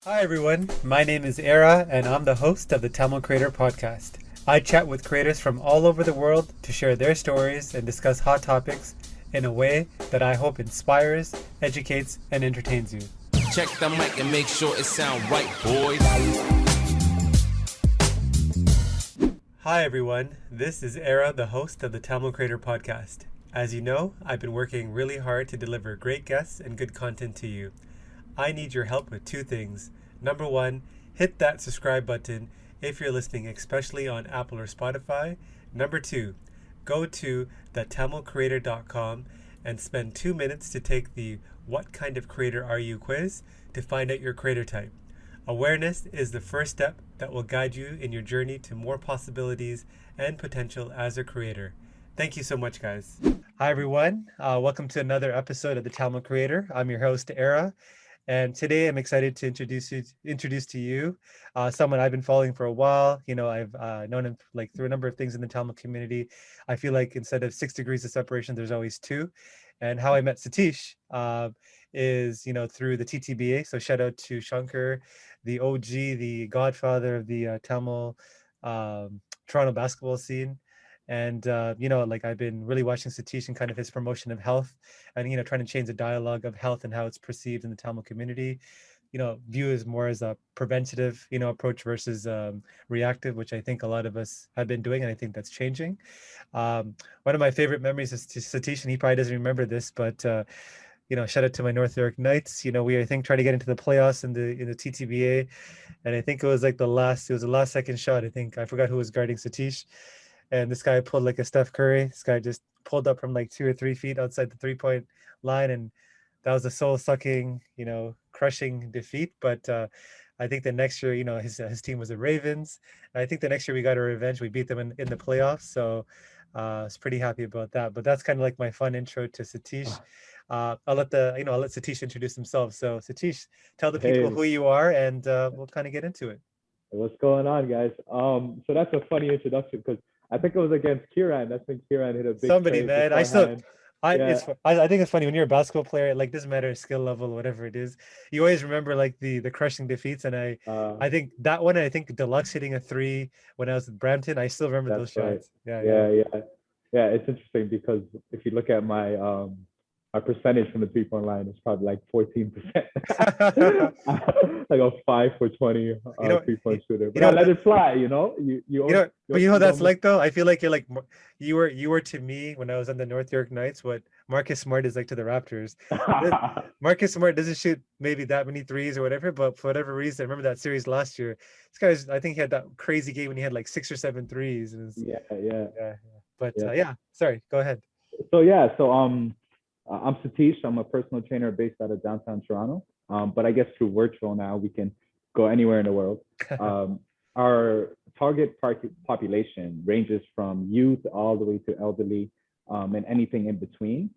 Hi everyone, my name is Era and I'm the host of the Tamil Creator Podcast. I chat with creators from all over the world to share their stories and discuss hot topics in a way that I hope inspires, educates, and entertains you. Check the mic and make sure it sound right, boys. Hi everyone, this is Era, the host of the Tamil Creator Podcast. As you know, I've been working really hard to deliver great guests and good content to you. I need your help with two things. Number one, hit that subscribe button if you're listening, especially on Apple or Spotify. Number two, go to thetamilcreator.com and spend 2 minutes to take the What Kind of Creator Are You quiz to find out your creator type. Awareness is the first step that will guide you in your journey to more possibilities and potential as a creator. Thank you so much, guys. Hi, everyone. Welcome to another episode of the Tamil Creator. I'm your host, Era. And today I'm excited to introduce to you someone I've been following for a while. You know, I've known him like through a number of things in the Tamil community. I feel like instead of 6 degrees of separation, there's always two. And how I met Sathish is, you know, through the TTBA. So shout out to Shankar, the OG, the godfather of the Tamil Toronto basketball scene. And, you know, like I've been really watching Satish and kind of his promotion of health and, you know, trying to change the dialogue of health and how it's perceived in the Tamil community, you know, view as more as a preventative, you know, approach versus reactive, which I think a lot of us have been doing. And I think that's changing. One of my favorite memories is to Satish, and he probably doesn't remember this, but, you know, shout out to my North York Knights. You know, we, I think, tried to get into the playoffs in the TTBA. And I think it was like it was the last second shot. I think I forgot who was guarding Satish. And this guy pulled like a Steph Curry. This guy just pulled up from like 2 or 3 feet outside the 3-point line, and that was a soul-sucking, you know, crushing defeat. But I think the next year, you know, his team was the Ravens. And I think the next year we got our revenge. We beat them in the playoffs, so I was pretty happy about that. But that's kind of like my fun intro to Satish. I'll let Satish introduce himself. So Satish, tell the people Hey, who you are, and we'll kind of get into it. what's going on, guys? So that's a funny introduction because I think it was against Kieran. That's when Kieran hit a big Somebody, trade man. I still, beforehand. I Yeah, it's I think it's funny when you're a basketball player. Like doesn't matter skill level, whatever it is. You always remember like the crushing defeats, and uh, I think that one. I think Deluxe hitting a three when I was at Brampton. I still remember that's those right. shots. Yeah, yeah. Yeah. It's interesting because if you look at my percentage from the 3-point line, it's probably like 14%. Like a 5 for 20 You know, 3-point shooter, you but I know let that. it fly. But you know what You that's don't miss. like though. I feel like you're like you were to me when I was on the North York Knights what Marcus Smart is like to the Raptors. Th- Marcus Smart doesn't shoot maybe that many threes or whatever, but for whatever reason, I remember that series last year. This guy's, I think he had that crazy game when he had like 6 or 7 threes. And Yeah, yeah, yeah. But yeah. yeah, sorry, go ahead. I'm Satish. I'm a personal trainer based out of downtown Toronto. But I guess through virtual now, we can go anywhere in the world. Our target population ranges from youth all the way to elderly, and anything in between.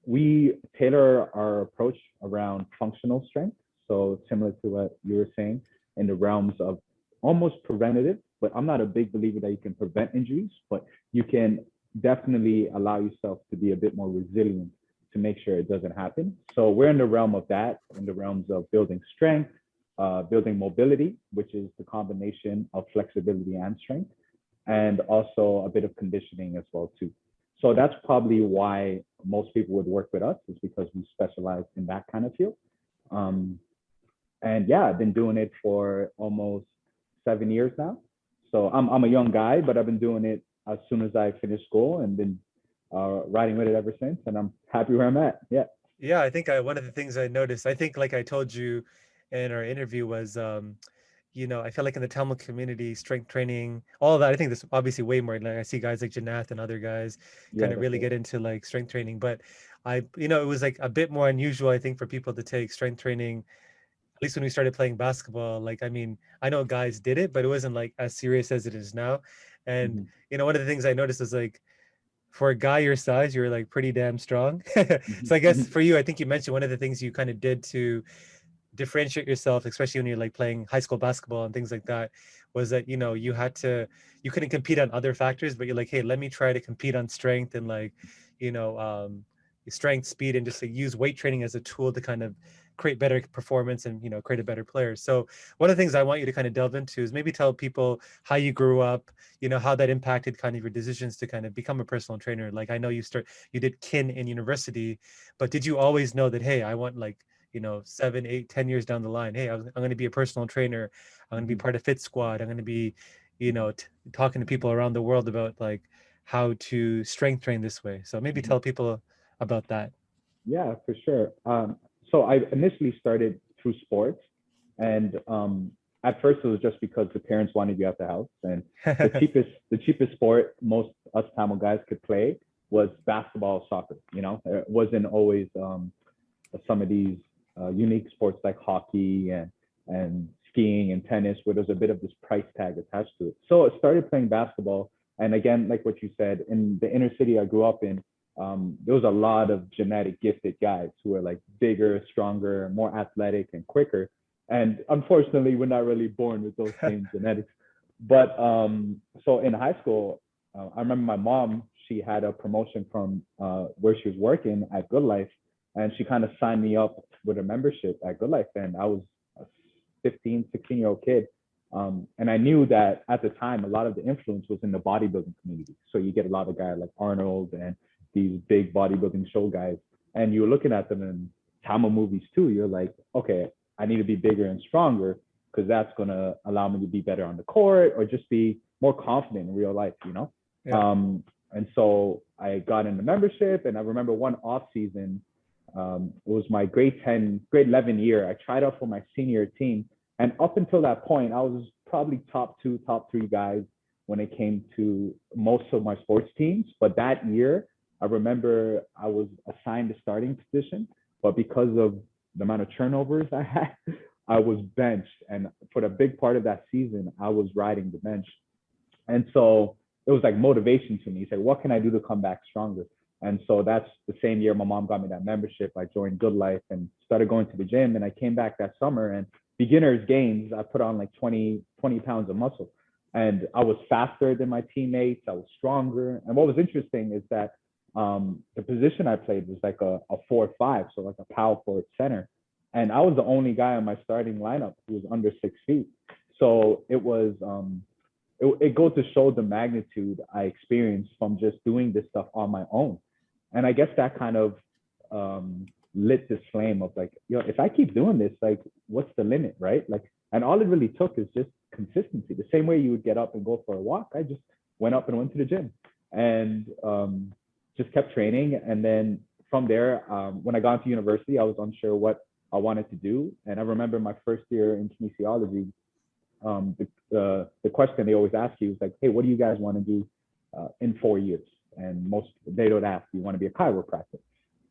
We tailor our approach around functional strength. So similar to what you were saying in the realms of almost preventative, but I'm not a big believer that you can prevent injuries, but you can definitely allow yourself to be a bit more resilient to make sure it doesn't happen. So we're in the realm of that, in the realms of building strength, building mobility, which is the combination of flexibility and strength, and also a bit of conditioning as well too. So that's probably why most people would work with us, is because we specialize in that kind of field. Um, and yeah, I've been doing it for almost 7 years now. So I'm a young guy, but I've been doing it as soon as I finished school and been riding with it ever since. And I'm happy where I'm at. Yeah. Yeah, I think one of the things I noticed, I think like I told you in our interview was, you know, I feel like in the Tamil community, strength training, all of that, I think there's obviously way more. Like I see guys like Janath and other guys kind Yeah, of that's really it. get into like strength training. But you know, it was like a bit more unusual, I think, for people to take strength training, at least when we started playing basketball. Like, I mean, I know guys did it, but it wasn't like as serious as it is now. And, Mm-hmm. you know, one of the things I noticed is like, for a guy your size, you're like pretty damn strong. So I guess Mm-hmm. for you, I think you mentioned one of the things you kind of did to differentiate yourself, especially when you're like playing high school basketball and things like that, was that, you know, you couldn't compete on other factors, but you're like, hey, let me try to compete on strength and like, you know, strength, speed, and just like use weight training as a tool to kind of create better performance and, you know, create a better player. So one of the things I want you to kind of delve into is maybe tell people how you grew up, you know, how that impacted kind of your decisions to kind of become a personal trainer. Like, I know you did kin in university, but did you always know that, hey, I want, like, you know, 7, 8, 10 years down the line, hey, I'm going to be a personal trainer. I'm going to be part of Fit Squad. I'm going to be, you know, talking to people around the world about like how to strength train this way. So maybe tell people about that. Yeah, for sure. So I initially started through sports, and at first it was just because the parents wanted you out the house, and the cheapest sport most us Tamil guys could play was basketball, soccer. You know, it wasn't always some of these unique sports like hockey and skiing and tennis, where there's a bit of this price tag attached to it. So I started playing basketball, and again, like what you said, in the inner city I grew up in, there was a lot of genetic gifted guys who were like bigger, stronger, more athletic and quicker. And unfortunately, we're not really born with those same genetics. But so in high school, I remember my mom, she had a promotion from where she was working at Good Life, and she kind of signed me up with a membership at Good Life. And I was a 15, 16-year-old kid. And I knew that at the time, a lot of the influence was in the bodybuilding community. So you get a lot of guys like Arnold and these big bodybuilding show guys, and you're looking at them in Tamil movies too. You're like, okay, I need to be bigger and stronger because that's going to allow me to be better on the court or just be more confident in real life, you know? Yeah. And so I got in the membership, and I remember one off season, it was my grade 11 year. I tried out for my senior team. And up until that point, I was probably top 2, top 3 guys when it came to most of my sports teams. But that year, I remember I was assigned a starting position, but because of the amount of turnovers I had, I was benched. And for the big part of that season, I was riding the bench. And so it was like motivation to me. It's like, what can I do to come back stronger? And so that's the same year my mom got me that membership. I joined Good Life and started going to the gym. And I came back that summer, and beginners gains, I put on like 20 pounds of muscle. And I was faster than my teammates. I was stronger. And what was interesting is that the position I played was like a 4-5, so like a power forward center. And I was the only guy on my starting lineup who was under 6 feet. So it was, it goes to show the magnitude I experienced from just doing this stuff on my own. And I guess that kind of lit this flame of like, yo, if I keep doing this, like, what's the limit, right? Like, and all it really took is just consistency. The same way you would get up and go for a walk, I just went up and went to the gym and just kept training. And then from there, when I got into university, I was unsure what I wanted to do. And I remember my first year in kinesiology, the question they always ask you is like, hey, what do you guys want to do in 4 years? And most, they don't ask, do you want to be a chiropractor?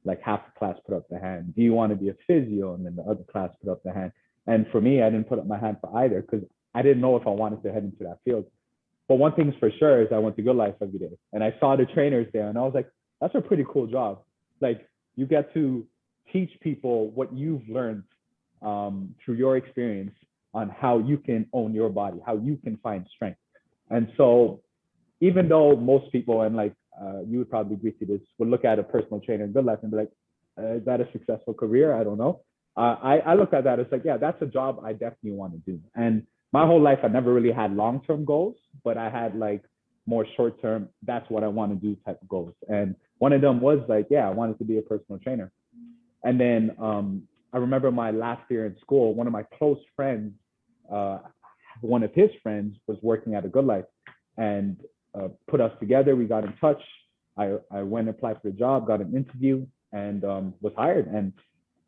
Like half the class put up the hand. Do you want to be a physio? And then the other class put up the hand. And for me, I didn't put up my hand for either because I didn't know if I wanted to head into that field. But one thing's for sure is I went to Good Life every day. And I saw the trainers there, and I was like, that's a pretty cool job. Like, you get to teach people what you've learned through your experience on how you can own your body, how you can find strength. And so even though most people, and like you would probably agree to this, would look at a personal trainer in Good Life and be like, is that a successful career? I don't know. I look at that as like, yeah, that's a job I definitely want to do. And my whole life, I never really had long-term goals, but I had like more short-term, that's what I want to do type of goals. And one of them was like, yeah, I wanted to be a personal trainer. And then I remember my last year in school, one of my close friends, one of his friends was working at a Good Life and put us together. We got in touch. I went and applied for the job, got an interview, and was hired. And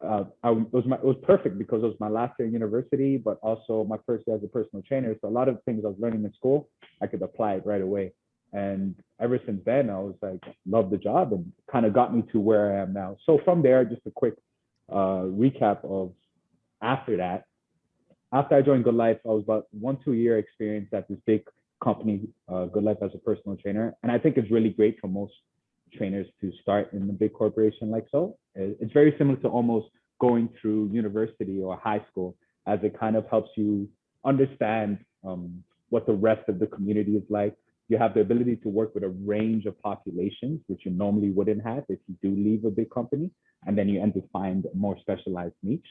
it was perfect because it was my last year in university, but also my first year as a personal trainer. So a lot of the things I was learning in school, I could apply it right away. And ever since then, I was like, love the job, and kind of got me to where I am now. So from there, just a quick recap of after that. After I joined Good Life, I was about 1-2 year experience at this big company, Good Life, as a personal trainer. And I think it's really great for most trainers to start in a big corporation like so. It's very similar to almost going through university or high school, as it kind of helps you understand what the rest of the community is like. You have the ability to work with a range of populations, which you normally wouldn't have if you do leave a big company. And then you end to find a more specialized niche.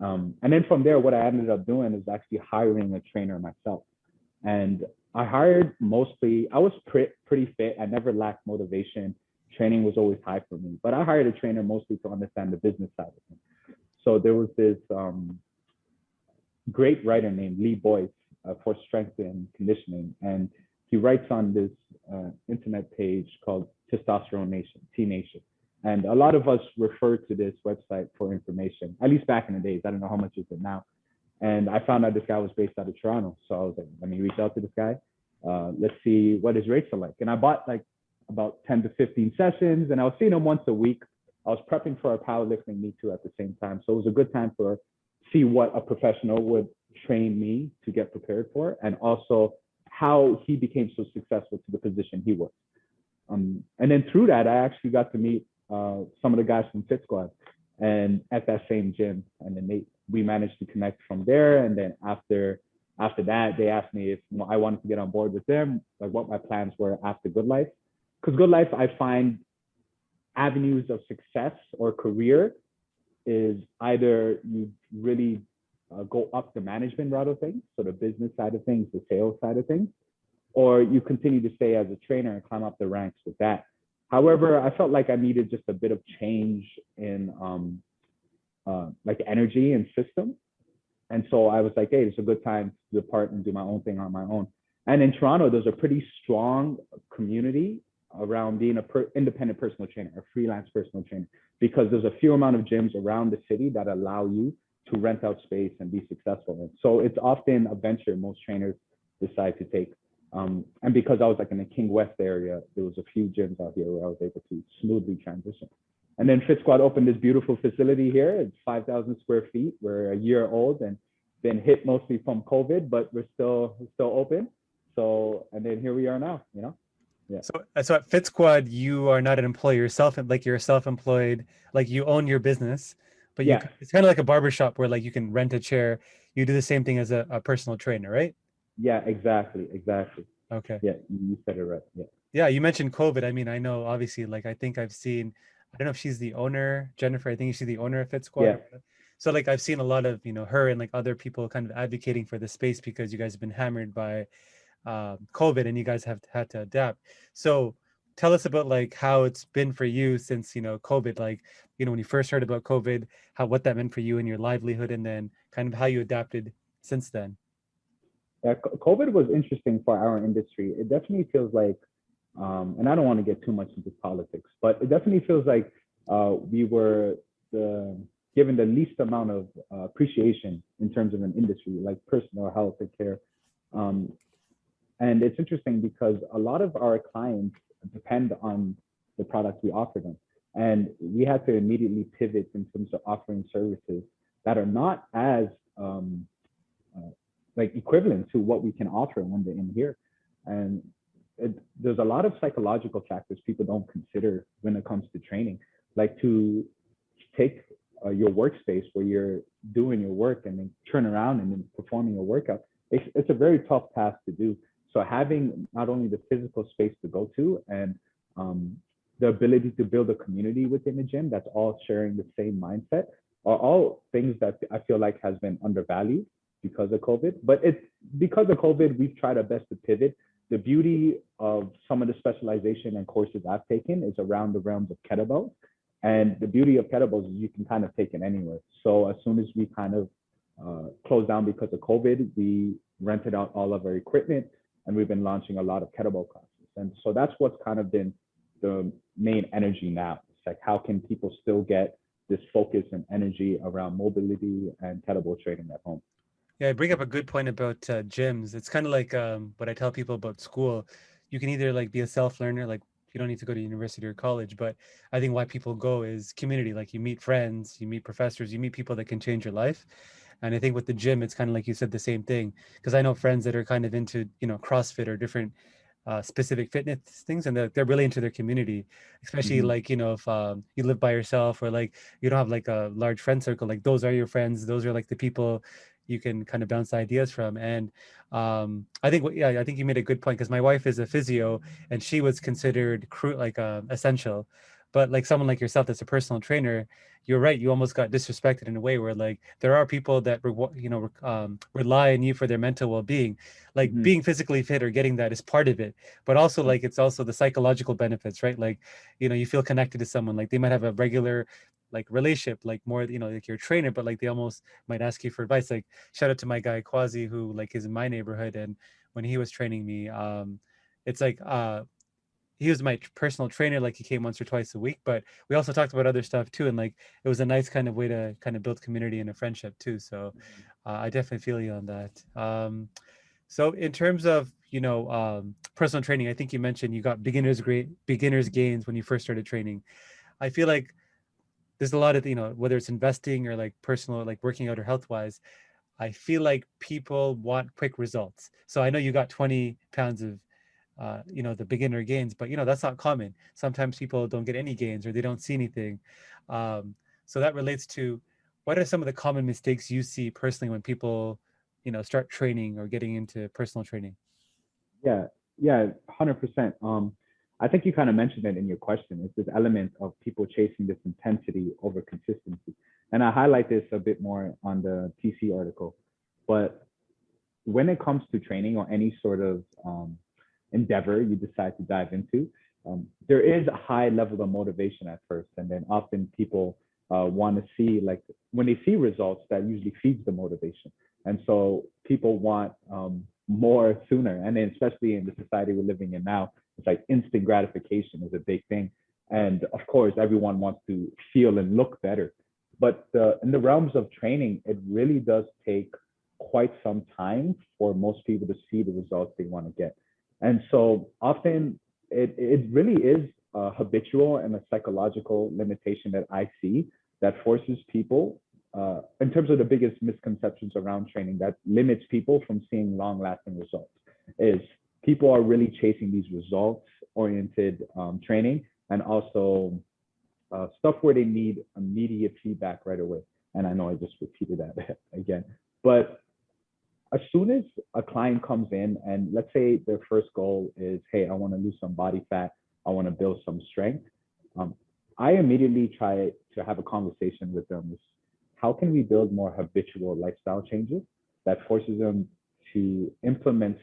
And then from there, what I ended up doing is actually hiring a trainer myself. And I hired mostly, I was pretty fit. I never lacked motivation. Training was always high for me, but I hired a trainer mostly to understand the business side of things. So there was this great writer named Lee Boyce for strength and conditioning. And he writes on this internet page called Testosterone Nation, T Nation. And a lot of us refer to this website for information, at least back in the days. I don't know how much is it now. And I found out this guy was based out of Toronto. So I was like, let me reach out to this guy. Let's see what his rates are like. And I bought like about 10 to 15 sessions, and I was seeing him once a week. I was prepping for a powerlifting meet too at the same time. So it was a good time for see what a professional would train me to get prepared for, and also how he became so successful to the position he was. And then through that, I actually got to meet some of the guys from Fit Squad and at that same gym. And then we managed to connect from there. And then after that, they asked me if I wanted to get on board with them, like what my plans were after Good Life. Because Good Life, I find avenues of success or career is either you really go up the management route of things, so the business side of things, the sales side of things, or you continue to stay as a trainer and climb up the ranks with that. However, I felt like I needed just a bit of change in like energy and system. And so I was like, hey, it's a good time to depart and do my own thing on my own. And in Toronto, there's a pretty strong community around being an independent personal trainer, a freelance personal trainer, because there's a few amount of gyms around the city that allow you to rent out space and be successful in. So it's often a venture most trainers decide to take. And because I was like in the King West area, there was a few gyms out here where I was able to smoothly transition. And then Fit Squad opened this beautiful facility here. It's 5,000 square feet. We're a year old and been hit mostly from COVID, but we're still open. So, and then here we are now, you know? Yeah. So at Fit Squad, you are not an employee yourself, like you're self-employed, like you own your business, but you, it's kind of like a barbershop where like you can rent a chair. You do the same thing as a personal trainer, right? Yeah, exactly. Okay. Yeah, you said it right. Yeah. Yeah, you mentioned COVID. I mean, I know obviously, like I think I've seen, I don't know if she's the owner, Jennifer, I think she's the owner of Fit Squad. Yeah. So like I've seen a lot of, her and like other people kind of advocating for the space because you guys have been hammered by COVID and you guys have had to adapt. So tell us about like how it's been for you since, COVID, like, when you first heard about COVID, what that meant for you and your livelihood, and then kind of how you adapted since then. Yeah, COVID was interesting for our industry. It definitely feels like, and I don't want to get too much into politics, but it definitely feels like we were given the least amount of appreciation in terms of an industry like personal health and care. And it's interesting because a lot of our clients depend on the products we offer them. And we had to immediately pivot in terms of offering services that are not as like equivalent to what we can offer when they're in here. And there's a lot of psychological factors people don't consider when it comes to training, like to take your workspace where you're doing your work and then turn around and then performing a workout. It's a very tough task to do. So having not only the physical space to go to and the ability to build a community within the gym that's all sharing the same mindset are all things that I feel like has been undervalued because of COVID. But it's because of COVID, we've tried our best to pivot. The beauty of some of the specialization and courses I've taken is around the realms of kettlebells. And the beauty of kettlebells is you can kind of take it anywhere. So as soon as we kind of closed down because of COVID, we rented out all of our equipment and we've been launching a lot of kettlebell classes. And so that's what's kind of been the main energy now. It's like, how can people still get this focus and energy around mobility and kettlebell training at home? Yeah, I bring up a good point about gyms. It's kind of like what I tell people about school. You can either like be a self-learner, like you don't need to go to university or college, but I think why people go is community. Like you meet friends, you meet professors, you meet people that can change your life. And I think with the gym, it's kind of like you said, the same thing. Because I know friends that are kind of into, CrossFit or different specific fitness things, and they're really into their community, especially like, if you live by yourself or like you don't have like a large friend circle, like those are your friends. Those are like the people you can kind of bounce ideas from. And I think you made a good point, because my wife is a physio and she was considered essential, But like someone like yourself that's a personal trainer, you're right, you almost got disrespected in a way where like there are people that rely on you for their mental well-being. Like Mhm. being physically fit or getting that is part of it, but also like it's also the psychological benefits, right? Like, you feel connected to someone, like they might have a regular like relationship, like more, like your trainer, but like they almost might ask you for advice. Like shout out to my guy Quasi, who like is in my neighborhood, and when he was training me, it's like he was my personal trainer. Like he came once or twice a week, but we also talked about other stuff too, and like it was a nice kind of way to kind of build community and a friendship too. So I definitely feel you on that. So in terms of personal training, I think you mentioned you got beginners gains when you first started training. I feel like there's a lot of whether it's investing or like personal, like working out or health wise, I feel like people want quick results. So I know you got 20 pounds of the beginner gains, but that's not common. Sometimes people don't get any gains or they don't see anything. So that relates to, what are some of the common mistakes you see personally when people start training or getting into personal training? Yeah, yeah, 100%. I think you kind of mentioned it in your question. It's this element of people chasing this intensity over consistency. And I highlight this a bit more on the TC article. But when it comes to training or any sort of endeavor you decide to dive into, there is a high level of motivation at first. And then often people want to see, like, when they see results, that usually feeds the motivation. And so people want more sooner. And then, especially in the society we're living in now, it's like instant gratification is a big thing. And of course, everyone wants to feel and look better. But in the realms of training, it really does take quite some time for most people to see the results they want to get. And so often it really is a habitual and a psychological limitation that I see that forces people, in terms of the biggest misconceptions around training, that limits people from seeing long lasting results, is people are really chasing these results oriented training, and also stuff where they need immediate feedback right away. And I know I just repeated that again, but as soon as a client comes in and let's say their first goal is, hey, I want to lose some body fat, I want to build some strength, um, I immediately try to have a conversation with them. How can we build more habitual lifestyle changes that forces them to implement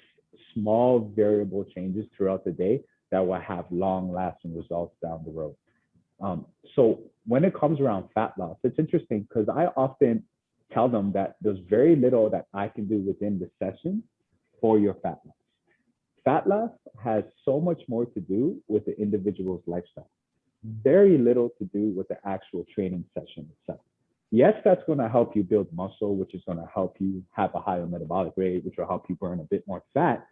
small variable changes throughout the day that will have long lasting results down the road? Um, so when it comes around fat loss, it's interesting because I often tell them that there's very little that I can do within the session for your fat loss. Fat loss has so much more to do with the individual's lifestyle, very little to do with the actual training session itself. Yes, that's going to help you build muscle, which is going to help you have a higher metabolic rate, which will help you burn a bit more fat.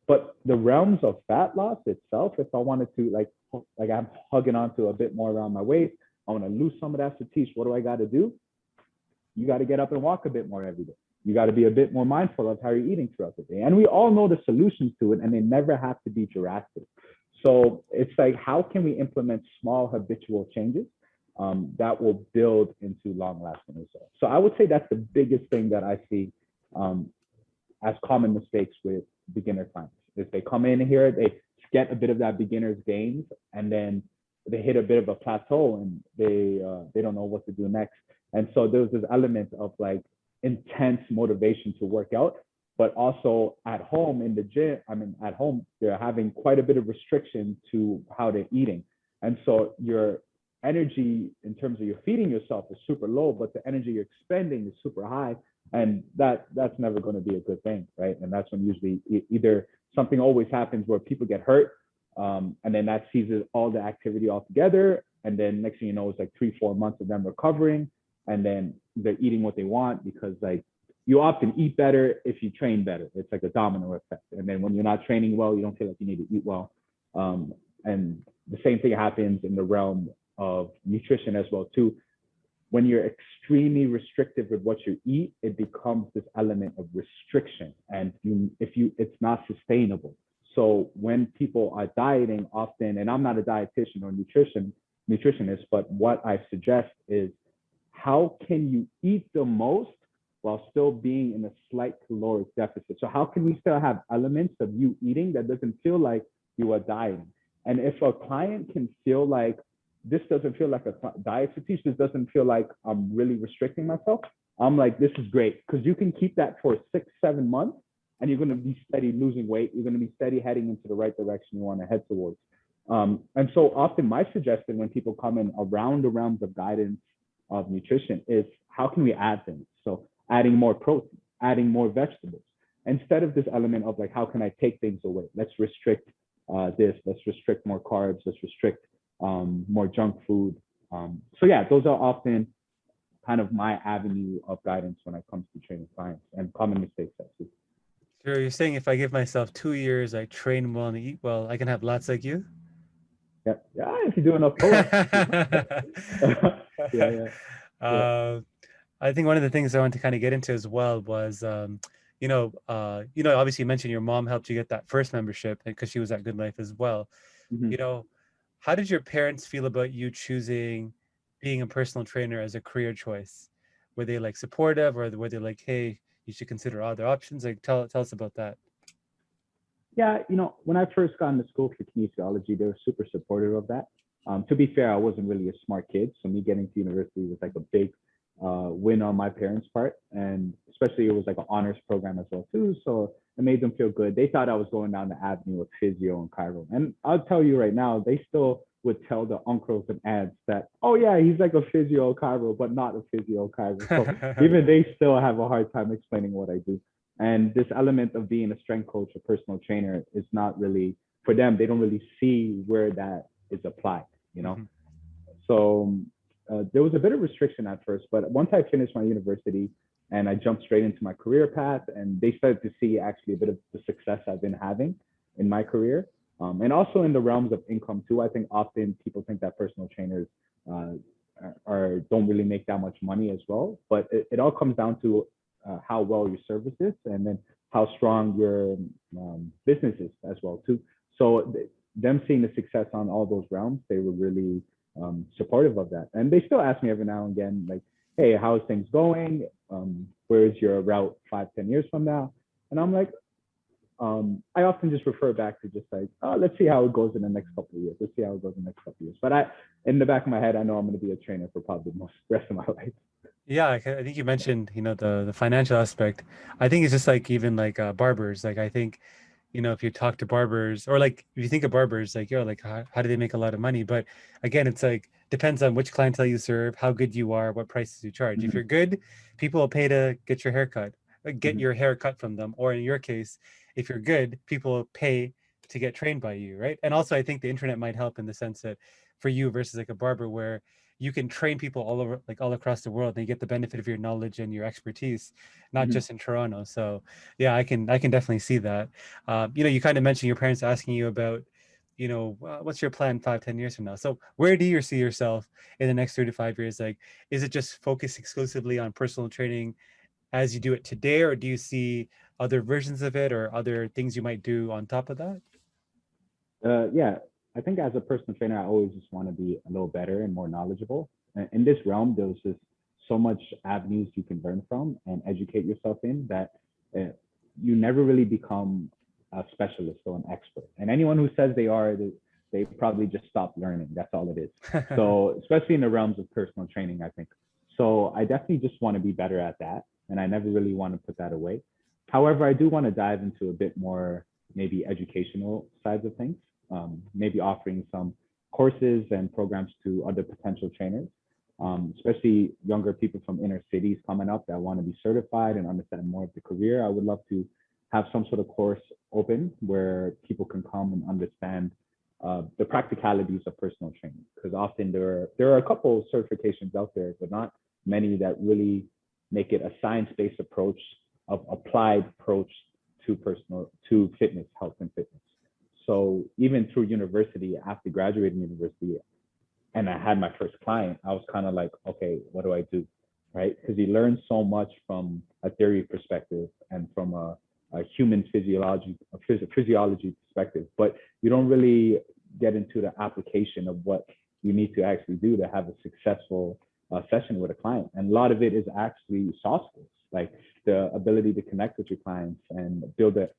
But the realms of fat loss itself, if I wanted to, like I'm hugging onto a bit more around my waist, I want to lose some of that Sathish. What do I got to do? You got to get up and walk a bit more every day. You got to be a bit more mindful of how you're eating throughout the day. And we all know the solutions to it, and they never have to be drastic. So it's like, how can we implement small habitual changes that will build into long lasting results? So I would say that's the biggest thing that I see as common mistakes with beginner clients. If they come in here, they get a bit of that beginner's gains, and then they hit a bit of a plateau, and they don't know what to do next. And so there's this element of like intense motivation to work out, but also at home in the gym, I mean, at home, they're having quite a bit of restriction to how they're eating. And so your energy in terms of you're feeding yourself is super low, but the energy you're expending is super high. And that's never going to be a good thing, right? And that's when usually either something always happens where people get hurt, and then that seizes all the activity altogether. And then next thing you know, it's like 3-4 months of them recovering, and then they're eating what they want, because like you often eat better if you train better. It's like a domino effect. And then when you're not training well, you don't feel like you need to eat well. And the same thing happens in the realm of nutrition as well too. When you're extremely restrictive with what you eat, it becomes this element of restriction, and it's not sustainable. So when people are dieting often, and I'm not a dietitian or nutritionist, but what I suggest is, how can you eat the most while still being in a slight caloric deficit? So how can we still have elements of you eating that doesn't feel like you are dieting? And if a client can feel like this doesn't feel like a diet to teach. This doesn't feel like I'm really restricting myself. I'm like, this is great because you can keep that for 6-7 months and you're going to be steady losing weight. You're going to be steady heading into the right direction you want to head towards. And so often my suggestion when people come in around the realms of guidance of nutrition is how can we add things? So adding more protein, adding more vegetables, instead of this element of like, how can I take things away? Let's restrict this, let's restrict more carbs, let's restrict more junk food. So yeah, those are often kind of my avenue of guidance when it comes to training clients and common mistakes. Actually. Sure, you're saying if I give myself 2 years, I train well and eat well, I can have lots like you? Yeah, yeah, if you do enough pull-ups. Yeah, yeah. Uh, I think one of the things I want to kind of get into as well was, obviously you mentioned your mom helped you get that first membership because she was at Good Life as well. Mhm. You know, how did your parents feel about you choosing being a personal trainer as a career choice? Were they like supportive, or were they like, hey, you should consider other options? Like, tell us about that. Yeah, when I first got into school for kinesiology, they were super supportive of that. To be fair, I wasn't really a smart kid, so me getting to university was like a big win on my parents' part, and especially it was like an honors program as well too. So it made them feel good. They thought I was going down the avenue of physio and chiro, and I'll tell you right now, they still would tell the uncles and aunts that, oh yeah, he's like a physio chiro, but not a physio chiro. So even they still have a hard time explaining what I do. And this element of being a strength coach or personal trainer is not really for them. They don't really see where that is applied. Mhm. So there was a bit of restriction at first, but once I finished my university and I jumped straight into my career path, and they started to see actually a bit of the success I've been having in my career, and also in the realms of income too. I think often people think that personal trainers uh, don't really make that much money as well, but it all comes down to how well your service is, and then how strong your business is as well too. So them seeing the success on all those realms, they were really supportive of that. And they still ask me every now and again, like, hey, how's things going? Where's your route 5-10 years from now? And I'm like, I often just refer back to just like, oh, let's see how it goes in the next couple of years. Let's see how it goes in the next couple of years. But in the back of my head, I know I'm going to be a trainer for probably the rest of my life. Yeah, I think you mentioned, the financial aspect. I think it's just like even like barbers. Like I think, if you talk to barbers, or like if you think of barbers, like, like how do they make a lot of money? But again, it's like depends on which clientele you serve, how good you are, what prices you charge. If Mm-hmm. you're good, people will pay to get your haircut, get Mm-hmm. your hair cut from them. Or in your case, if you're good, people will pay to get trained by you, right? And also I think the internet might help in the sense that for you versus like a barber where you can train people all over, like all across the world, and you get the benefit of your knowledge and your expertise, not Mm-hmm. just in Toronto. So yeah, I can definitely see that. You kind of mentioned your parents asking you about, what's your plan 5-10 years from now? So where do you see yourself in the next 3 to 5 years? Like, is it just focused exclusively on personal training as you do it today, or do you see other versions of it or other things you might do on top of that? Yeah, I think as a personal trainer, I always just want to be a little better and more knowledgeable. In this realm, there's just so much avenues you can learn from and educate yourself in that you never really become a specialist or an expert. And anyone who says they are, they probably just stopped learning. That's all it is. So especially in the realms of personal training, I think. So I definitely just want to be better at that. And I never really want to put that away. However, I do want to dive into a bit more maybe educational sides of things, maybe offering some courses and programs to other potential trainers, especially younger people from inner cities coming up that want to be certified and understand more of the career. I would love to have some sort of course open where people can come and understand the practicalities of personal training, because often there are a couple certifications out there, but not many that really make it a science-based approach of applied approach to fitness, health and fitness. So even through university, after graduating university, and I had my first client, I was kind of like, okay, what do I do? Right? Because you learn so much from a theory perspective and from a human physiology perspective, but you don't really get into the application of what you need to actually do to have a successful session with a client. And a lot of it is actually soft skills, like the ability to connect with your clients and build a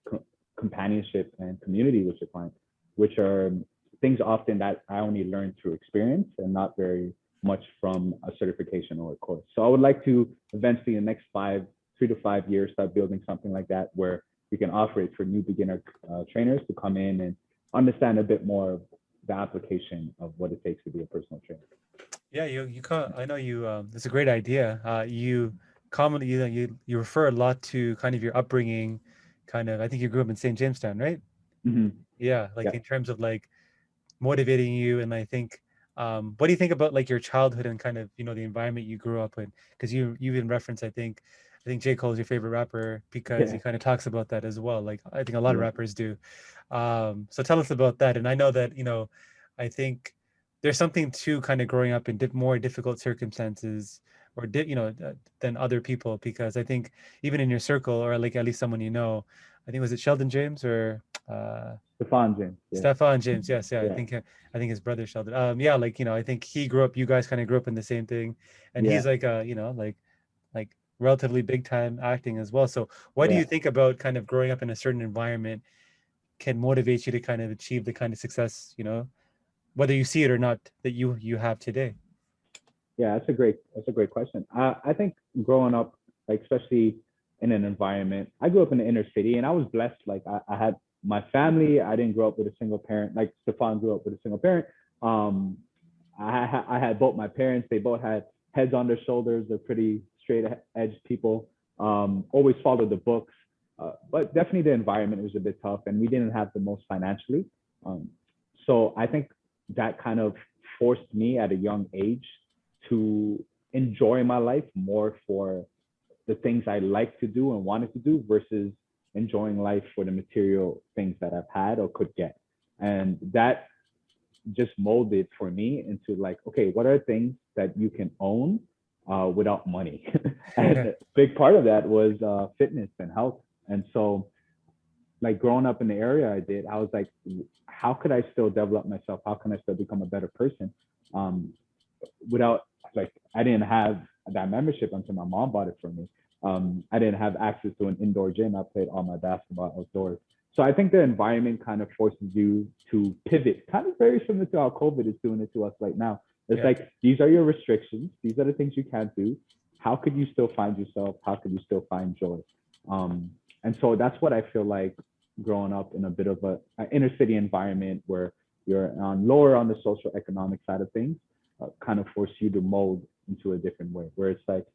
companionship and community with your clients, which are things often that I only learned through experience and not very much from a certification or a course. So I would like to eventually in the next 3 to 5 years start building something like that where we can offer it for new beginner trainers to come in and understand a bit more of the application of what it takes to be a personal trainer. Yeah, you can't. I know you. It's a great idea. You commonly you refer a lot to kind of your upbringing, kind of. I think you grew up in St. Jamestown, right? Mm-hmm. Yeah, like Yeah. in terms of like motivating you, and I think, what do you think about like your childhood and kind of the environment you grew up in? Because you even reference, I think J. Cole is your favorite rapper because he Yeah. kind of talks about that as well. Like I think a lot of Yeah. rappers do. So tell us about that. And I know that I think there's something to kind of growing up in more difficult circumstances or than other people, because I think even in your circle, or like at least someone I think, was it Sheldon James or Stefan James. Yeah. Stefan James? Yes, yeah. I Yeah. think his brother Sheldon. Yeah, like I think he grew up. You guys kind of grew up in the same thing, and Yeah. he's like like relatively big time acting as well. So what do Yeah. you think about kind of growing up in a certain environment can motivate you to kind of achieve the kind of success, whether you see it or not, that you have today? Yeah, that's a great question. I think growing up, like especially in an environment, I grew up in the inner city, and I was blessed. Like I had my family. I didn't grow up with a single parent. Like Stefan grew up with a single parent. Um, I had both my parents. They both had heads on their shoulders. They're pretty straight edge people. Always followed the books, but definitely the environment was a bit tough, and we didn't have the most financially. Um, so I think that kind of forced me at a young age to enjoy my life more for the things I like to do and wanted to do versus enjoying life for the material things that I've had or could get. And that just molded for me into like, okay, what are things that you can own without money? And a big part of that was fitness and health. And so, like growing up in the area I did, I was like, how could I still develop myself? How can I still become a better person? Without like, I didn't have that membership until my mom bought it for me. I didn't have access to an indoor gym. I played all my basketball outdoors. So I think the environment kind of forces you to pivot, kind of very similar to how COVID is doing it to us right now. It's Yeah. like, these are your restrictions. These are the things you can't do. How could you still find yourself? How could you still find joy? And so that's what I feel like growing up in a bit of an inner city environment where you're lower on the social economic side of things, kind of force you to mold into a different way, where it's like,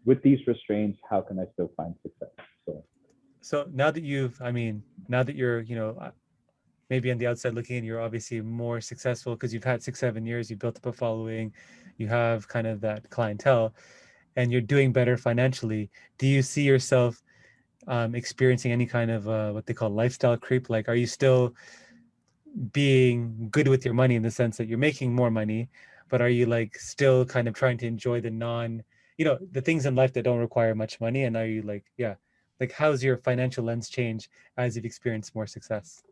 with these restraints, how can I still find success? So now that now that you're, maybe on the outside looking in, you're obviously more successful because you've had 6, 7 years, you built up a following, you have kind of that clientele, and you're doing better financially. Do you see yourself experiencing any kind of what they call lifestyle creep? Like, are you still being good with your money in the sense that you're making more money, but are you like still kind of trying to enjoy the things in life that don't require much money? And are you like, yeah, like how's your financial lens change as you've experienced more success?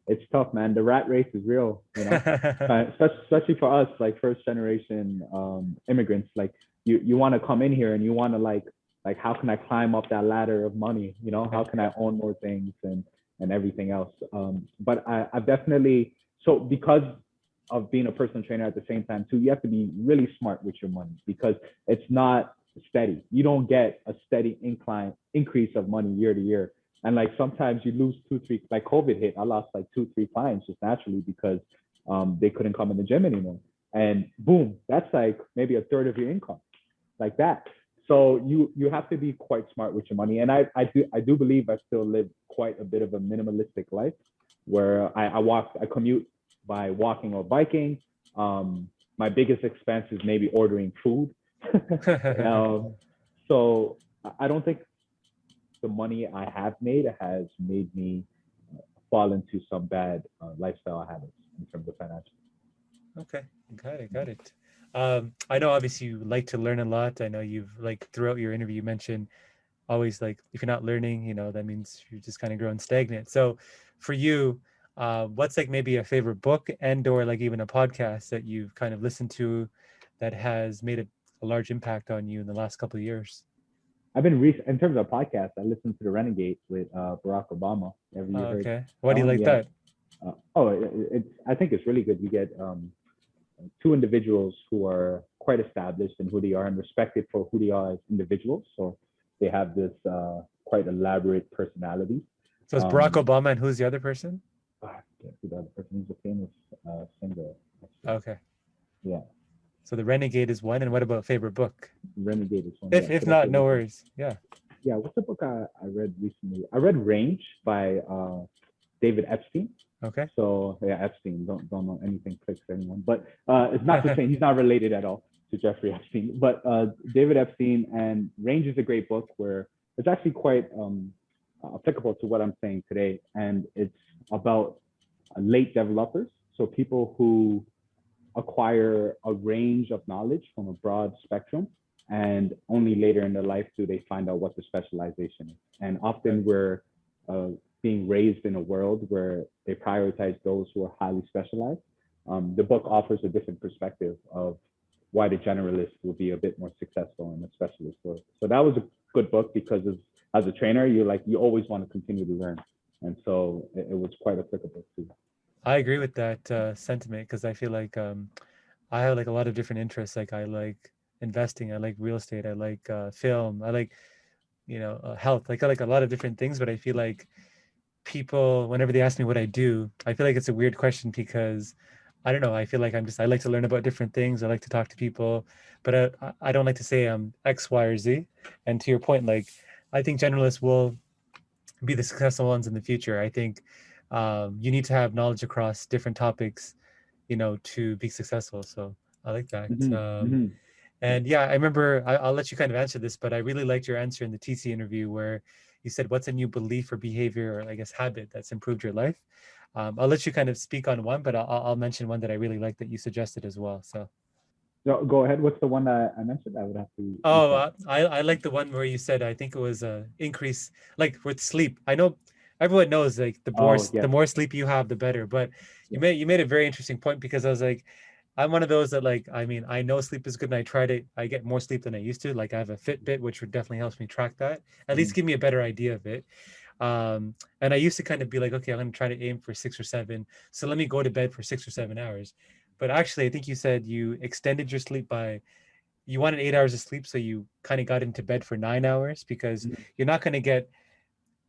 It's tough, man. The rat race is real, especially for us, like first generation immigrants. Like you want to come in here and you want to like how can I climb up that ladder of money? How can I own more things and everything else? But I've definitely, so because of being a personal trainer at the same time too, you have to be really smart with your money because it's not steady. You don't get a steady increase of money year to year. And like sometimes you lose 2, 3, like COVID hit, I lost like 2, 3 clients just naturally because they couldn't come in the gym anymore. And boom, that's like maybe a third of your income, like that. So you have to be quite smart with your money. And I do believe I still live quite a bit of a minimalistic life where I commute by walking or biking. My biggest expense is maybe ordering food. So I don't think the money I have made has made me fall into some bad lifestyle habits in terms of financial. Okay, got it. I know obviously you like to learn a lot. I know you've like throughout your interview you mentioned always like if you're not learning, that means you're just kind of growing stagnant. So for you, what's like maybe a favorite book and or like even a podcast that you've kind of listened to that has made a large impact on you in the last couple of years? I've been in terms of podcasts. I listen to the Renegades with Barack Obama. Have you heard Okay. Why that do you one? like Yeah. that? I think it's really good. You get two individuals who are quite established in who they are and respected for who they are as individuals. So they have this quite elaborate personality. So it's Barack Obama, and who's the other person? I can't see the other person. He's a famous singer. Actually. Okay. Yeah. So the Renegade is one, and what about favorite book? Renegade is one. If not, no worries. Yeah. Yeah. What's the book I read recently? I read Range by David Epstein. Okay. So yeah, Epstein. Don't know anything clicks to anyone, but it's not the same. He's not related at all to Jeffrey Epstein. But David Epstein, and Range is a great book where it's actually quite applicable to what I'm saying today, and it's about late developers. So people who acquire a range of knowledge from a broad spectrum, and only later in their life do they find out what the specialization is. And often we're being raised in a world where they prioritize those who are highly specialized. The book offers a different perspective of why the generalist will be a bit more successful in a specialist world. So that was a good book because as a trainer, you always want to continue to learn. And so it was quite applicable too. I agree with that sentiment because I feel like I have like a lot of different interests. Like I like investing, I like real estate, I like film, I like health. Like I like a lot of different things, but I feel like people, whenever they ask me what I do, I feel like it's a weird question because I don't know. I feel like I like to learn about different things. I like to talk to people, but I don't like to say I'm X, Y, or Z. And to your point, like I think generalists will be the successful ones in the future. I think you need to have knowledge across different topics, to be successful. So I like that. And yeah, I remember, I'll let you kind of answer this, but I really liked your answer in the TC interview where you said, what's a new belief or behavior, or I guess habit that's improved your life? I'll let you kind of speak on one, but I'll mention one that I really like that you suggested as well. So. No, go ahead. What's the one that I mentioned? I would have to. Oh, I like the one where you said, I think it was increase, like with sleep. I know everyone knows like the more sleep you have, the better. But you made a very interesting point because I was like, I'm one of those that like, I mean, I know sleep is good and I get more sleep than I used to. Like I have a Fitbit, which would definitely helps me track that, at least give me a better idea of it. And I used to kind of be like, okay, I'm going to try to aim for 6 or 7. So let me go to bed for 6 or 7 hours. But actually, I think you said you extended your sleep you wanted 8 hours of sleep. So you kind of got into bed for 9 hours because you're not going to get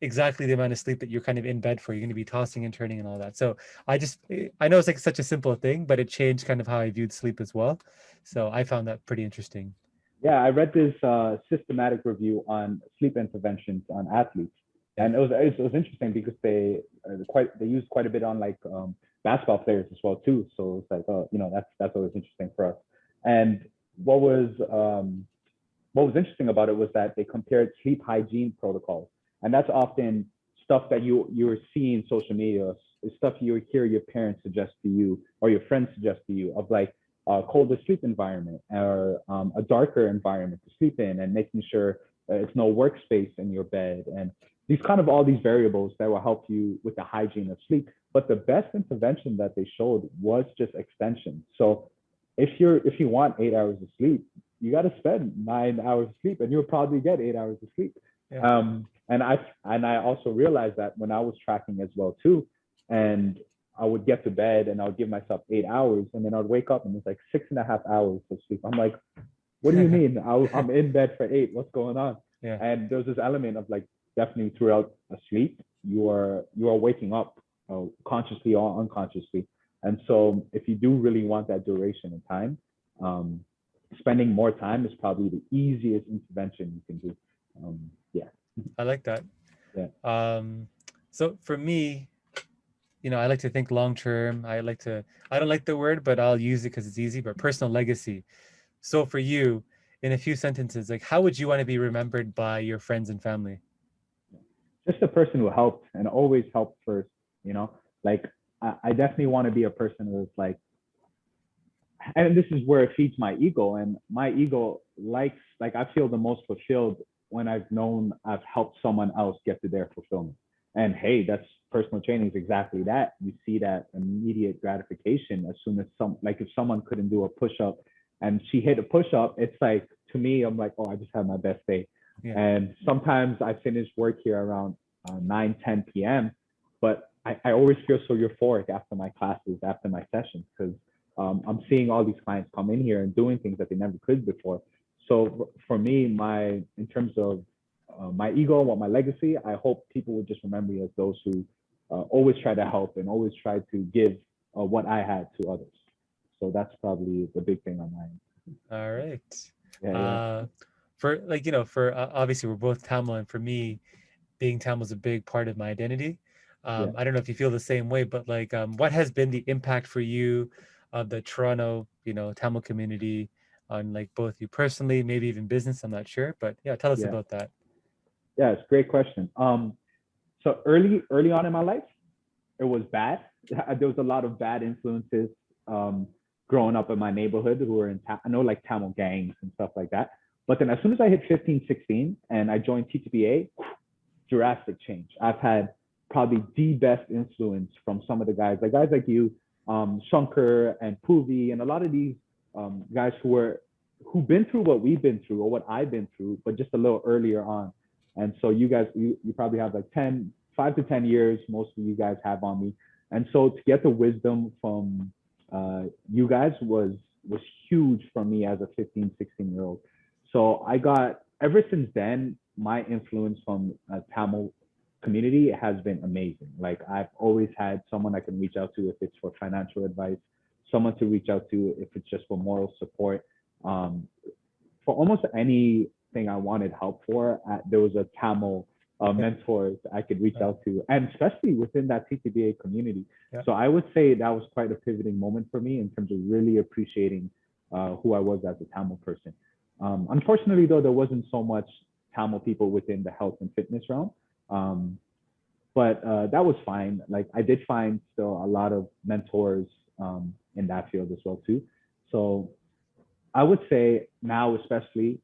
exactly the amount of sleep that you're kind of in bed for. You're going to be tossing and turning and all that. So I know it's like such a simple thing, but it changed kind of how I viewed sleep as well. So I found that pretty interesting. Yeah, I read this systematic review on sleep interventions on athletes, and it was interesting because they used quite a bit on like basketball players as well too. So it's like, that's always interesting for us. And what was interesting about it was that they compared sleep hygiene protocols, and that's often stuff that you're seeing social media, stuff you hear your parents suggest to you or your friends suggest to you of like a colder sleep environment or a darker environment to sleep in, and making sure it's no workspace in your bed, and all these variables that will help you with the hygiene of sleep. But the best intervention that they showed was just extension. So if you want 8 hours of sleep, you got to spend 9 hours of sleep, and you'll probably get 8 hours of sleep. Yeah. And I also realized that when I was tracking as well too, and I would get to bed and I would give myself 8 hours, and then I'd wake up and it's like 6.5 hours of sleep. I'm like, what do you mean? I'm in bed for 8. What's going on? Yeah. And there's this element of like definitely throughout a sleep, you are waking up consciously or unconsciously. And so if you do really want that duration of time, spending more time is probably the easiest intervention you can do. I like that. Yeah. So for me, I like to think long term. I don't like the word, but I'll use it because it's easy, but personal legacy. So for you, in a few sentences, like how would you want to be remembered by your friends and family? Just a person who helped and always helped first, like I definitely want to be a person who's like, and this is where it feeds my ego, and my ego likes, like I feel the most fulfilled when I've known I've helped someone else get to their fulfillment. And hey, that's personal training is exactly that. You see that immediate gratification as soon as if someone couldn't do a push-up and she hit a push-up, it's like, to me, I'm like, oh, I just had my best day. Yeah. And sometimes I finish work here around 9, 10 p.m., but I always feel so euphoric after my classes, after my sessions, because I'm seeing all these clients come in here and doing things that they never could before. So for me, in terms of my ego, what my legacy, I hope people would just remember me as those who always try to help and always try to give what I had to others. So that's probably the big thing on my end. All right. Yeah. For like, for obviously we're both Tamil, and for me, being Tamil is a big part of my identity. Yeah. I don't know if you feel the same way, but like, what has been the impact for you of the Toronto, Tamil community on like both you personally, maybe even business? I'm not sure, but yeah, tell us Yeah. about that. Yeah, it's a great question. So early on in my life, it was bad. There was a lot of bad influences growing up in my neighborhood who were I know like Tamil gangs and stuff like that. But then as soon as I hit 15, 16 and I joined TTBA, drastic change. I've had probably the best influence from some of the guys like you, Shankar and Puvi, and a lot of these guys who've been through what we've been through or what I've been through, but just a little earlier on. And so you guys, you probably have like 5 to 10 years, most of you guys have on me. And so to get the wisdom from you guys was huge for me as a 15, 16-year-old. So ever since then, my influence from Tamil community has been amazing. Like I've always had someone I can reach out to if it's for financial advice, someone to reach out to if it's just for moral support. For almost anything I wanted help for, there was a Tamil mentor I could reach out to, and especially within that TTBA community. Yeah. So I would say that was quite a pivoting moment for me in terms of really appreciating who I was as a Tamil person. Unfortunately, though, there wasn't so much Tamil people within the health and fitness realm. But that was fine. Like I did find still a lot of mentors in that field as well too. So I would say now, especially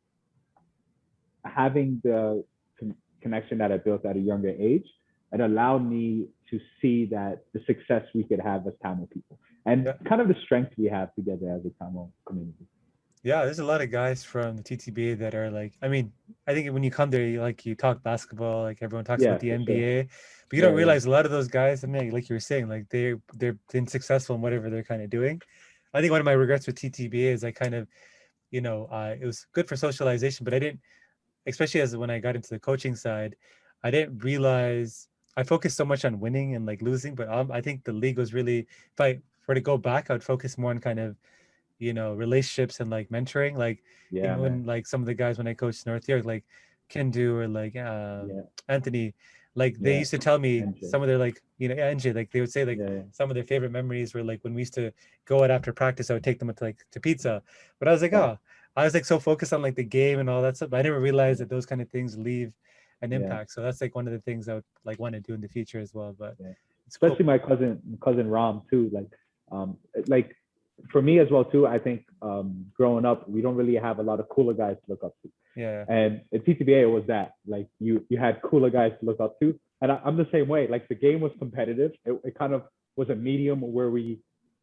having the connection that I built at a younger age, it allowed me to see that the success we could have as Tamil people and kind of the strength we have together as a Tamil community. Yeah, there's a lot of guys from the TTBA that are like, I mean, I think when you come there, you talk basketball, like everyone talks about the NBA, but you don't realize a lot of those guys, I mean, like you were saying, like they've been successful in whatever they're kind of doing. I think one of my regrets with TTBA is I kind of, it was good for socialization, but I didn't, especially when I got into the coaching side, I didn't realize I focused so much on winning and like losing, but I think the league was really, if I were to go back, I would focus more on kind of, relationships and like mentoring, like even when like some of the guys when I coached North York, like Kendu or like Anthony, like they used to tell me NJ. some of their like NJ, like they would say like some of their favorite memories were like when we used to go out after practice, I would take them to pizza. But I was like, I was like so focused on like the game and all that stuff, but I never realized that those kind of things leave an impact. So that's like one of the things I would like want to do in the future as well. But especially cool. my cousin Ram too, like for me as well too, I think growing up, we don't really have a lot of cooler guys to look up to. Yeah. And at TTBA, it was that like you had cooler guys to look up to, and I'm the same way. Like the game was competitive. It kind of was a medium where we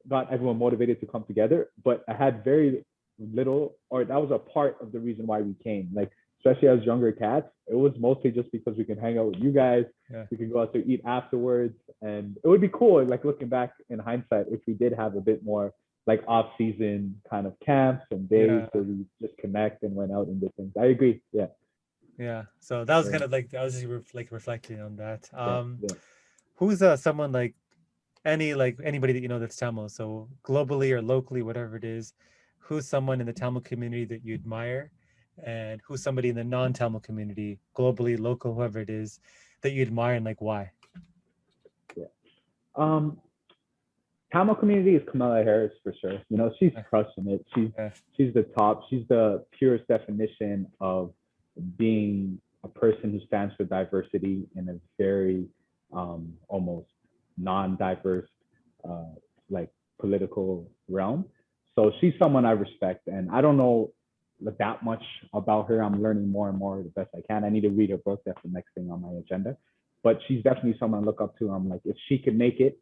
got everyone motivated to come together. But I had very little, or that was a part of the reason why we came. Like especially as younger cats, it was mostly just because we can hang out with you guys. We can go out to eat afterwards, and it would be cool. Like looking back in hindsight, if we did have a bit more like off-season kind of camps and days where we just connect and went out and did things. I agree. Yeah. So that was kind of like I was just like reflecting on that. Who's someone like anybody that that's Tamil, so globally or locally, whatever it is, who's someone in the Tamil community that you admire, and who's somebody in the non-Tamil community, globally, local, whoever it is, that you admire, and like why? Tamil community is Kamala Harris for sure. She's crushing it. She's the top. She's the purest definition of being a person who stands for diversity in a very almost non-diverse like political realm. So she's someone I respect, and I don't know that much about her. I'm learning more and more the best I can. I need to read her book. That's the next thing on my agenda. But she's definitely someone I look up to. I'm like, if she could make it,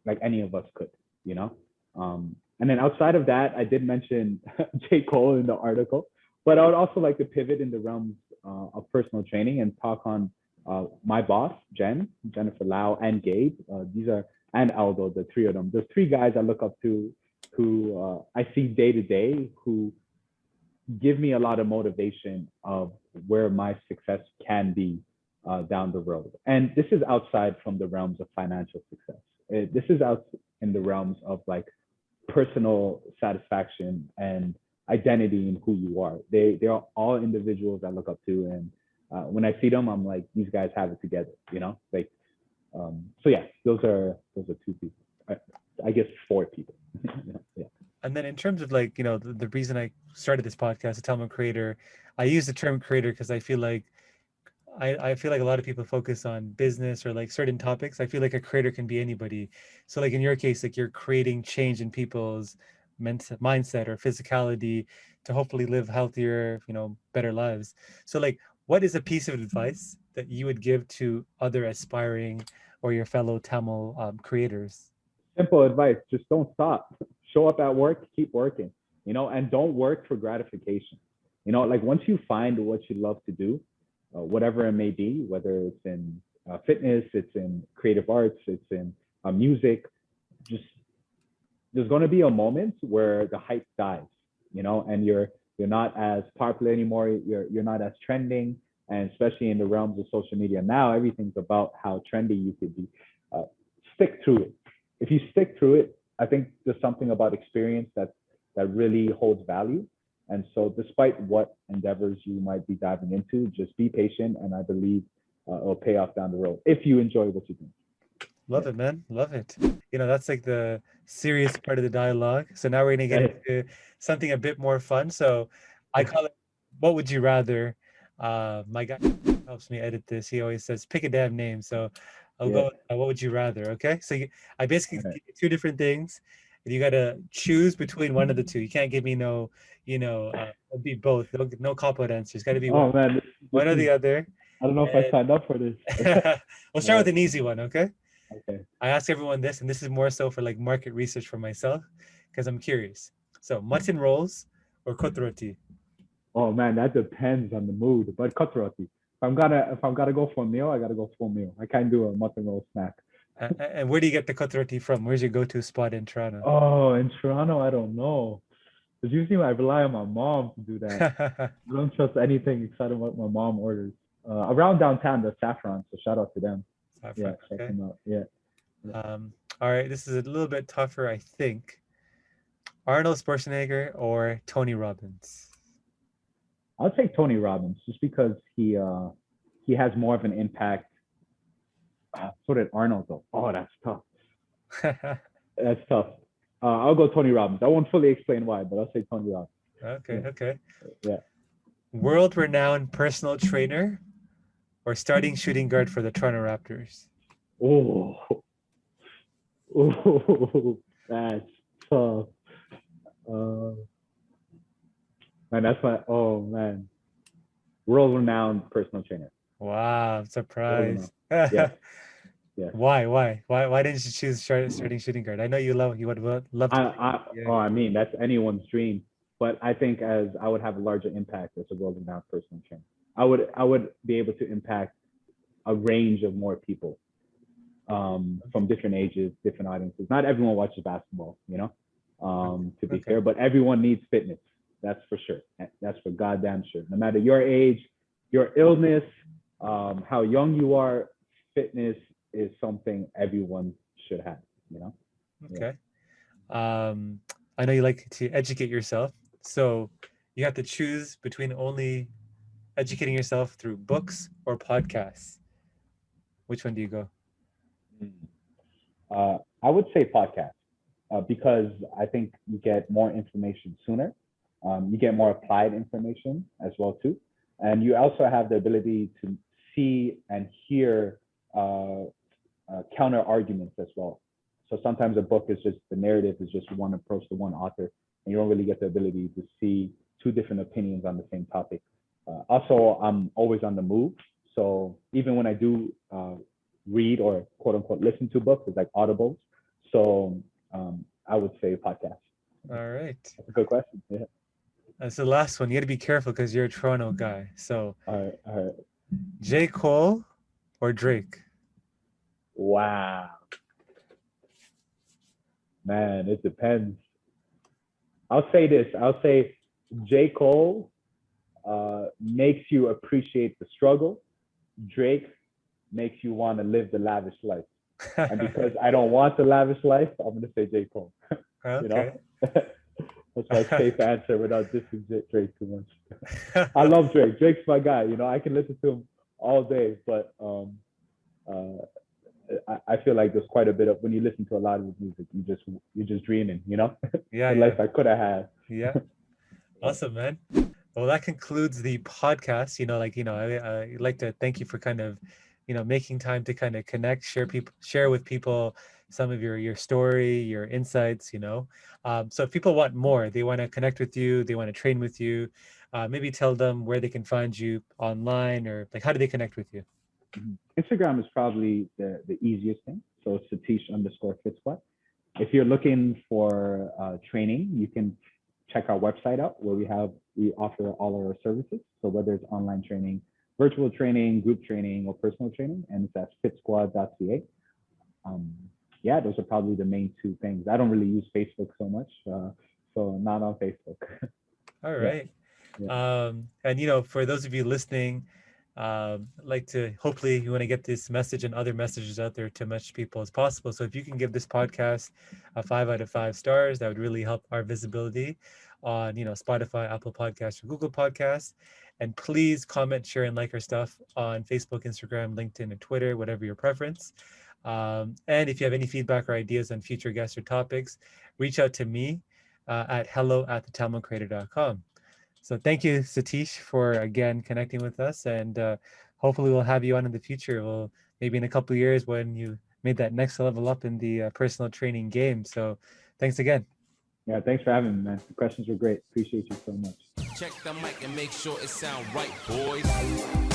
like any of us could, and then outside of that, I did mention J. Cole in the article, but I would also like to pivot in the realms of personal training and talk on My boss, Jennifer Lau, and Gabe. And Aldo, the three of them. There's three guys I look up to who I see day to day who give me a lot of motivation of where my success can be down the road. And this is outside from the realms of financial success. This is out in the realms of like personal satisfaction and identity in who you are. They are all individuals I look up to, and when I see them, I'm like, these guys have it together, you know. Like, so yeah, those are two people. I guess four people. Yeah. And then in terms of like, the reason I started this podcast, to tell I'm a creator, I use the term creator because I feel like a lot of people focus on business or like certain topics. I feel like a creator can be anybody. So like in your case, like you're creating change in people's mindset or physicality to hopefully live healthier, better lives. So like, what is a piece of advice that you would give to other aspiring or your fellow Tamil creators? Simple advice: just don't stop. Show up at work, keep working, you know, and don't work for gratification. You know, like once you find what you love to do, whatever it may be, whether it's in fitness, it's in creative arts, it's in music, just there's going to be a moment where the hype dies, you know, and you're not as popular anymore. You're not as trending, and especially in the realms of social media now, everything's about how trendy you could be. Uh, Stick through it. If you stick through it, I think there's something about experience that really holds value. And so, despite what endeavors you might be diving into, just be patient, and I believe it'll pay off down the road if you enjoy what you do. Love it, man. Love it. That's like the serious part of the dialogue. So now we're gonna get into something a bit more fun. So I call it "What Would You Rather." My guy helps me edit this. He always says, "Pick a damn name." So I'll go with, "What would you rather?" Okay. So I basically give you two different things, and you gotta choose between one of the two. You can't give me no, it'll be both. No cop-out answers. Got to be Oh man, one or the other. I don't know if I signed up for this. We'll start with an easy one, okay? Okay. I ask everyone this, and this is more so for like market research for myself, because I'm curious. So, mutton rolls or kotroti? Oh man, that depends on the mood. But cutthroat. If I'm gonna go for a meal, I gotta go full meal. I can't do a mutton roll snack. And where do you get the kotroti from? Where's your go-to spot in Toronto? Oh, in Toronto, I don't know. Because usually I rely on my mom to do that. I don't trust anything except what my mom orders. Around downtown, the Saffron, so shout out to them. Saffron, Check okay. them out. Yeah. All right, this is a little bit tougher, I think. Arnold Schwarzenegger or Tony Robbins? I'll take Tony Robbins just because he has more of an impact. So did Arnold though. Oh, that's tough. That's tough. I'll go Tony Robbins. I won't fully explain why, but I'll say Tony Robbins. Okay. Yeah. World-renowned personal trainer or starting shooting guard for the Toronto Raptors? Oh, that's tough. Man, that's my world-renowned personal trainer. Wow, I'm surprised. Yeah. Why didn't you choose starting shooting guard? I know you would love to. I mean, that's anyone's dream, but I think as I would have a larger impact as a world-renowned personal trainer. I would be able to impact a range of more people from different ages, different audiences. Not everyone watches basketball, to be fair, but everyone needs fitness. That's for sure. That's for goddamn sure. No matter your age, your illness, how young you are, fitness is something everyone should have, Okay. I know you like to educate yourself. So you have to choose between only educating yourself through books or podcasts. Which one do you go? I would say podcast because I think you get more information sooner. You get more applied information as well too, and you also have the ability to see and hear counter arguments as well. So sometimes a book is just the narrative is just one approach to one author, and you don't really get the ability to see two different opinions on the same topic. Also, I'm always on the move, so even when I do read or quote unquote listen to books, it's like audibles. So I would say podcast. All right. That's a good question. Yeah. That's the last one. You got to be careful because you're a Toronto guy. So all right. J. Cole or Drake? Wow. Man, it depends. I'll say this. I'll say J. Cole makes you appreciate the struggle. Drake makes you want to live the lavish life. And because I don't want the lavish life, I'm going to say J. Cole. Okay. You know? That's my safe answer without dissing Drake too much. I love Drake. Drake's my guy. You know, I can listen to him all day, but I feel like there's quite a bit of, when you listen to a lot of his music, you're just dreaming, you know? Yeah, the life I could have had. Yeah. Awesome, man. Well, that concludes the podcast. I like to thank you for kind of, making time to kind of connect, share with people some of your story, your insights, So if people want more, they want to connect with you, they want to train with you, maybe tell them where they can find you online, or like, how do they connect with you? Instagram is probably the easiest thing. So Satish_FitSquad. If you're looking for training, you can check our website out where we offer all our services. So whether it's online training, virtual training, group training, or personal training, and it's at fitsquad.ca. Yeah, those are probably the main two things. I don't really use Facebook so much, so not on Facebook. All right. Yeah. And for those of you listening, like to, hopefully you want to get this message and other messages out there to as much people as possible. So if you can give this podcast a 5 out of 5 stars, that would really help our visibility on, Spotify, Apple Podcasts, or Google Podcasts. And please comment, share, and like our stuff on Facebook, Instagram, LinkedIn, and Twitter, whatever your preference. And if you have any feedback or ideas on future guests or topics, reach out to me at hello@thetalmudcreator.com. So thank you, Sathish, for again connecting with us, and hopefully we'll have you on in the future. Well, maybe in a couple of years when you made that next level up in the personal training game. So thanks again. Yeah, thanks for having me, man. The questions were great. Appreciate you so much. Check the mic and make sure it sound right, boys.